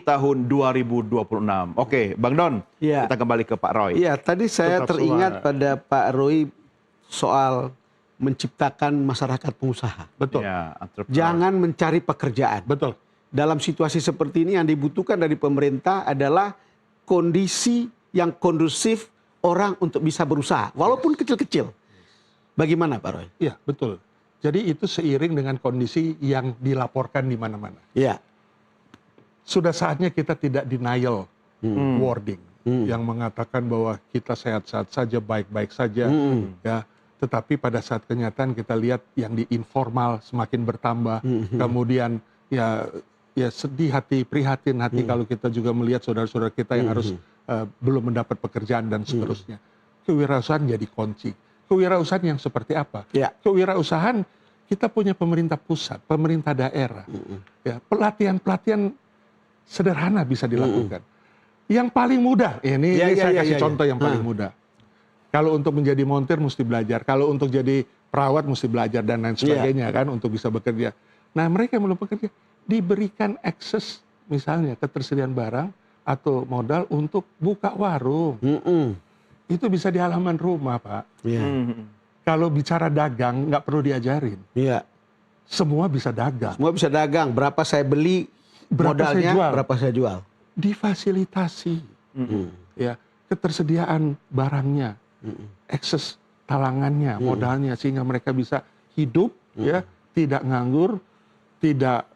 tahun 2026. Oke, Bang Don, Ya. kita kembali ke Pak Roy. Iya, tadi saya Tetap teringat semangat. pada Pak Roy soal menciptakan masyarakat pengusaha. Betul, Ya, entrepreneur. Jangan mencari pekerjaan. betul. Dalam situasi seperti ini yang dibutuhkan dari pemerintah adalah kondisi yang kondusif orang untuk bisa berusaha, walaupun kecil-kecil. Bagaimana Pak Roy? Iya, betul. Jadi itu seiring dengan kondisi yang dilaporkan di mana-mana. Iya. Sudah saatnya kita tidak denial wording yang mengatakan bahwa kita sehat-sehat saja, baik-baik saja, ya. Tetapi pada saat kenyataan kita lihat yang di informal semakin bertambah, kemudian ya sedih hati, prihatin hati kalau kita juga melihat saudara-saudara kita yang harus belum mendapat pekerjaan dan seterusnya. Kewirausahaan jadi kunci. Kewirausahaan yang seperti apa? Ya. Kewirausahaan kita punya pemerintah pusat, pemerintah daerah, ya, pelatihan-pelatihan sederhana bisa dilakukan. Yang paling mudah, ini saya kasih contoh yang paling mudah. Kalau untuk menjadi montir mesti belajar, kalau untuk jadi perawat mesti belajar dan lain sebagainya kan untuk bisa bekerja. Nah mereka yang belum bekerja diberikan akses misalnya ketersediaan barang atau modal untuk buka warung. Itu bisa di halaman rumah Pak. Iya. Kalau bicara dagang nggak perlu diajarin, Iya. semua bisa dagang. Semua bisa dagang. Berapa saya beli Berapa modalnya, saya jual. berapa saya jual. Difasilitasi, ya ketersediaan barangnya, akses talangannya, modalnya sehingga mereka bisa hidup, ya tidak nganggur, tidak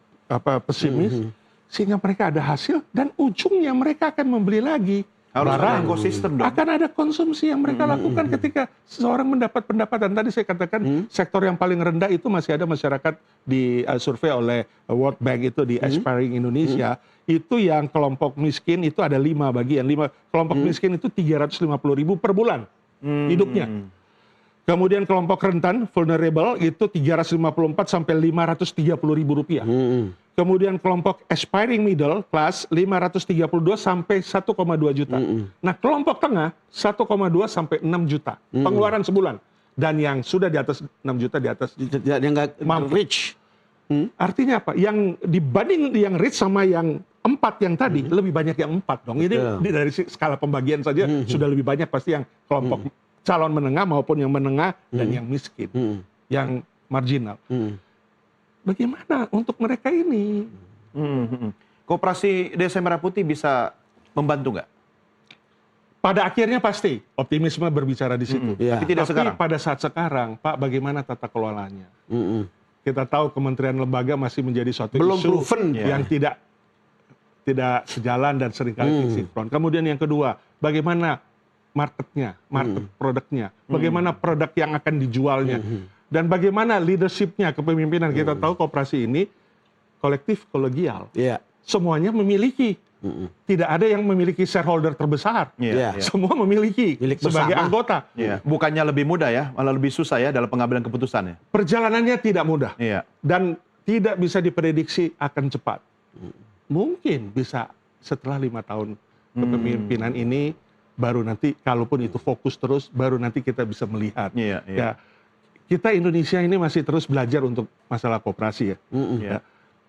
pesimis, sehingga mereka ada hasil dan ujungnya mereka akan membeli lagi. Harus ada barang. ekosistem dong. Akan ada konsumsi yang mereka lakukan ketika seseorang mendapat pendapatan. Tadi saya katakan sektor yang paling rendah itu masih ada masyarakat di survei oleh World Bank itu di Aspiring Indonesia. Itu yang kelompok miskin itu ada 5 bagian. Kelompok miskin itu 350.000 per bulan hidupnya. Kemudian kelompok rentan, vulnerable, itu 354 sampai 530.000 rupiah. Kemudian kelompok aspiring middle class 532 sampai 1,2 juta. Nah kelompok tengah 1,2 sampai 6 juta pengeluaran sebulan. Dan yang sudah di atas 6 juta di atas Yang nggak mampu. rich. Artinya apa? Yang dibanding yang rich sama yang 4 yang tadi lebih banyak yang 4 dong. Ini dari skala pembagian saja sudah lebih banyak pasti yang kelompok calon menengah maupun yang menengah dan yang miskin, yang marginal. Bagaimana untuk mereka ini? Koperasi Desa Merah Putih bisa membantu nggak? Pada akhirnya pasti optimisme berbicara di situ. Iya. Tapi tidak Tapi sekarang. pada saat sekarang, Pak, bagaimana tata kelolanya? Kita tahu kementerian lembaga masih menjadi suatu Belum isu proven. yang tidak sejalan dan seringkali sinkron. Kemudian yang kedua, bagaimana marketnya, market produknya, bagaimana produk yang akan dijualnya, dan bagaimana leadershipnya, kepemimpinan. Kita tahu koperasi ini kolektif kolegial, Iya. semuanya memiliki, tidak ada yang memiliki shareholder terbesar, Iya. semua memiliki Milik sebagai bersama. anggota. Iya. Bukannya lebih mudah ya, malah lebih susah ya dalam pengambilan keputusan ya. Perjalanannya tidak mudah Iya. dan tidak bisa diprediksi akan cepat. Mungkin bisa setelah 5 tahun kepemimpinan ini, baru nanti kalaupun itu fokus terus, baru nanti kita bisa melihat. Iya, iya. Ya, kita Indonesia ini masih terus belajar untuk masalah koperasi ya. Iya. Ya.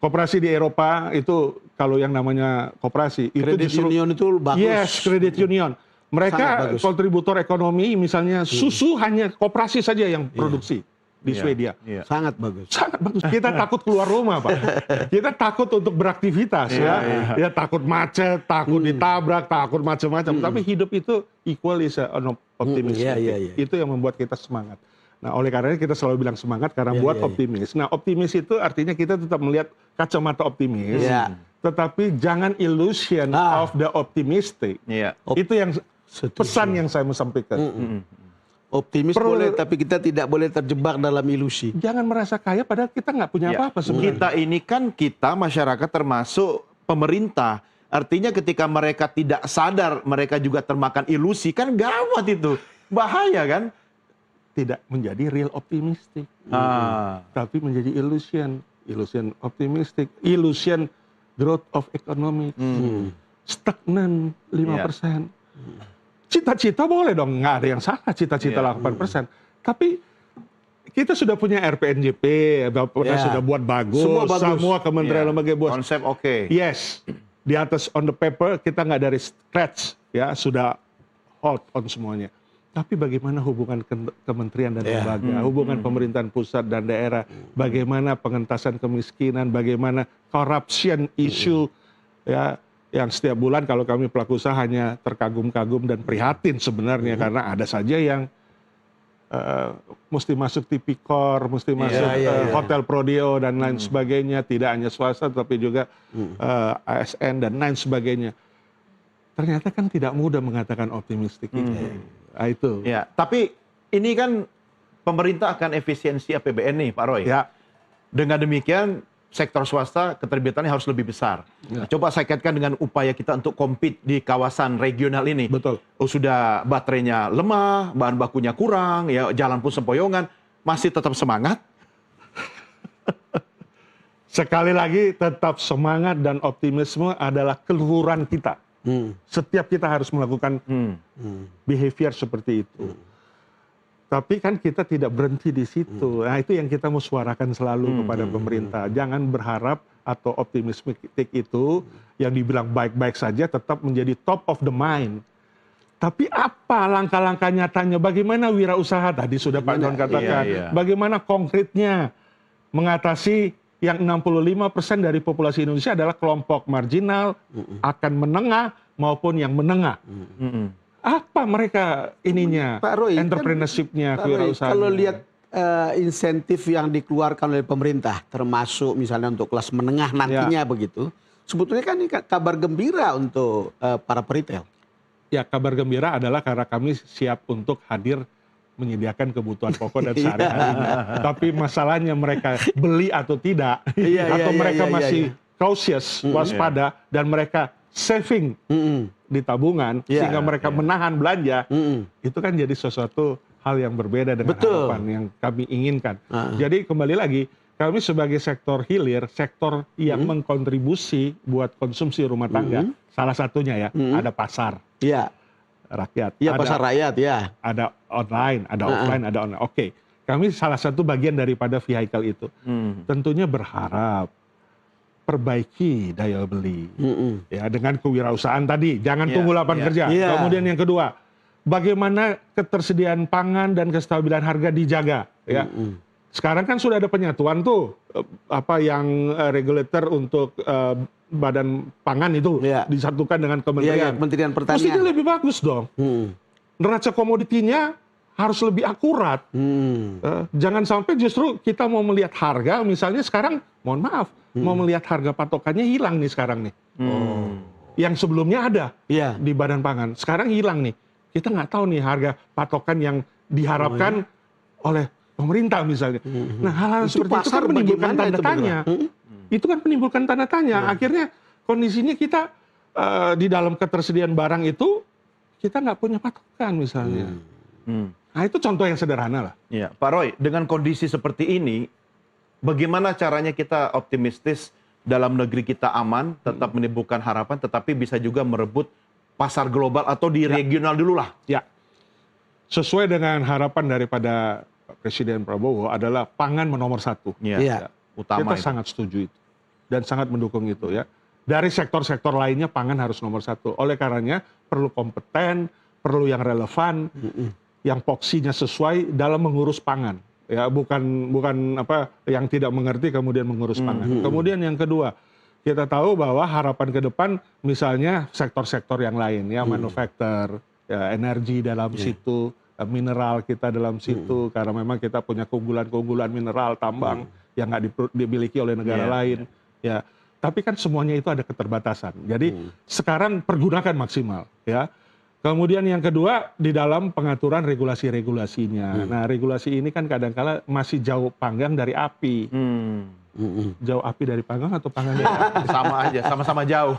Koperasi di Eropa itu kalau yang namanya koperasi itu Kredit justru union itu bagus. yes, kredit union. Sangat Mereka bagus. kontributor ekonomi, misalnya susu hanya koperasi saja yang produksi di Iya. Swedia. Iya. Sangat bagus. Sangat bagus. Kita takut keluar rumah, Pak. Kita takut untuk beraktivitas ya. Ya takut macet, takut ditabrak, takut macam-macam. Tapi hidup itu equal is an optimism. Iya. Itu yang membuat kita semangat. Nah, oleh karena itu kita selalu bilang semangat karena buat optimis. Nah, optimis itu artinya kita tetap melihat kacamata optimis. Iya. Tetapi jangan illusion of the optimistic. Iya. Itu yang pesan yang saya mau sampaikan. Optimis boleh, tapi kita tidak boleh terjebak dalam ilusi. Jangan merasa kaya padahal kita nggak punya Ya. apa-apa sebenarnya. Kita ini kan masyarakat termasuk pemerintah. Artinya ketika mereka tidak sadar, mereka juga termakan ilusi, kan gawat itu. Bahaya kan? Tidak menjadi real optimistic, tapi menjadi illusion optimistic, illusion growth of economic, stagnan 5%. Cita-cita boleh dong, nggak ada yang salah cita-cita 8%. Tapi kita sudah punya RPNJP, Bapak sudah buat bagus, Semua bagus. semua kementerian lembaga buat. Konsep oke. Yes, di atas on the paper kita nggak dari scratch ya, sudah hold on semuanya. Tapi bagaimana hubungan kementerian dan lembaga, hubungan pemerintahan pusat dan daerah, bagaimana pengentasan kemiskinan, bagaimana corruption issue ya, yang setiap bulan kalau kami pelaku usaha hanya terkagum-kagum dan prihatin sebenarnya karena ada saja yang mesti masuk tipikor, mesti masuk hotel Prodeo dan lain sebagainya, tidak hanya swasta tapi juga ASN dan lain sebagainya. Ternyata kan tidak mudah mengatakan optimistik itu. Nah, itu. Ya, tapi ini kan pemerintah akan efisiensi APBN nih, Pak Roy. Ya. Dengan demikian, sektor swasta keterbitannya harus lebih besar. Ya. Nah, coba saya kaitkan dengan upaya kita untuk compete di kawasan regional ini. Betul. Sudah baterainya lemah, bahan bakunya kurang, ya jalan pun sempoyongan, masih tetap semangat. Sekali lagi, tetap semangat dan optimisme adalah keluhuran kita. Setiap kita harus melakukan behavior seperti itu. Tapi kan kita tidak berhenti di situ. Nah, itu yang kita mau suarakan selalu kepada pemerintah. Jangan berharap atau optimistik itu yang dibilang baik-baik saja tetap menjadi top of the mind. Tapi apa langkah-langkah nyatanya? Bagaimana wirausaha tadi sudah Pak John katakan. Bagaimana konkretnya mengatasi yang 65% dari populasi Indonesia adalah kelompok marginal, akan menengah maupun yang menengah. Apa mereka ininya, Pak Roy, entrepreneurship-nya, kewirausahaan? Kalau lihat insentif yang dikeluarkan oleh pemerintah, termasuk misalnya untuk kelas menengah nantinya begitu, sebetulnya kan ini kabar gembira untuk para peritel. Ya, kabar gembira adalah karena kami siap untuk hadir menyediakan kebutuhan pokok dan sehari-harinya. Tapi masalahnya mereka beli atau tidak, atau mereka masih cautious, waspada, dan mereka saving di tabungan, sehingga mereka menahan belanja, itu kan jadi sesuatu hal yang berbeda dengan harapan yang kami inginkan. Jadi kembali lagi, kami sebagai sektor hilir, sektor yang mengkontribusi buat konsumsi rumah tangga, salah satunya ya, ada pasar. Rakyat. Iya, pasar rakyat, ya. Ada online, ada offline, ada online. Oke, kami salah satu bagian daripada vehicle itu. Tentunya berharap perbaiki daya beli, ya dengan kewirausahaan tadi. Jangan tunggu lapangan kerja. Kemudian yang kedua, bagaimana ketersediaan pangan dan kestabilan harga dijaga. Ya, sekarang kan sudah ada penyatuan tuh, apa yang regulator untuk badan pangan itu disatukan dengan kementerian. Kementerian Pertanian. Mestinya lebih bagus dong. Neraca komoditinya harus lebih akurat. Jangan sampai justru kita mau melihat harga, misalnya sekarang, mohon maaf, mau melihat harga patokannya hilang nih sekarang nih. Yang sebelumnya ada di badan pangan, sekarang hilang nih. Kita nggak tahu nih harga patokan yang diharapkan oleh pemerintah misalnya. Nah, hal-hal seperti itu kan menimbulkan tanda tanya. Itu kan menimbulkan tanda tanya. Akhirnya kondisinya kita di dalam ketersediaan barang itu kita nggak punya patokan misalnya. Nah, itu contoh yang sederhana lah. Ya, Pak Roy, dengan kondisi seperti ini, bagaimana caranya kita optimistis dalam negeri kita aman, tetap menimbulkan harapan, tetapi bisa juga merebut pasar global atau di regional dulu lah? Ya, sesuai dengan harapan daripada Presiden Prabowo adalah pangan nomor satu. Utama Kita sangat setuju itu dan sangat mendukung itu ya. Dari sektor-sektor lainnya pangan harus nomor satu. Oleh karenanya perlu kompeten, perlu yang relevan, yang poksinya sesuai dalam mengurus pangan. Ya, bukan apa yang tidak mengerti kemudian mengurus pangan. Kemudian yang kedua, kita tahu bahwa harapan ke depan misalnya sektor-sektor yang lain ya, manufaktur, ya, energi dalam situ, mineral kita dalam situ, karena memang kita punya keunggulan-keunggulan mineral tambang yang nggak dimiliki oleh negara lain. Ya, tapi kan semuanya itu ada keterbatasan. Jadi sekarang pergunakan maksimal. Ya. Kemudian yang kedua di dalam pengaturan regulasi-regulasinya. Nah, regulasi ini kan kadang-kala masih jauh panggang dari api. Jauh api dari panggang atau panggang dari api? Sama aja, sama-sama jauh.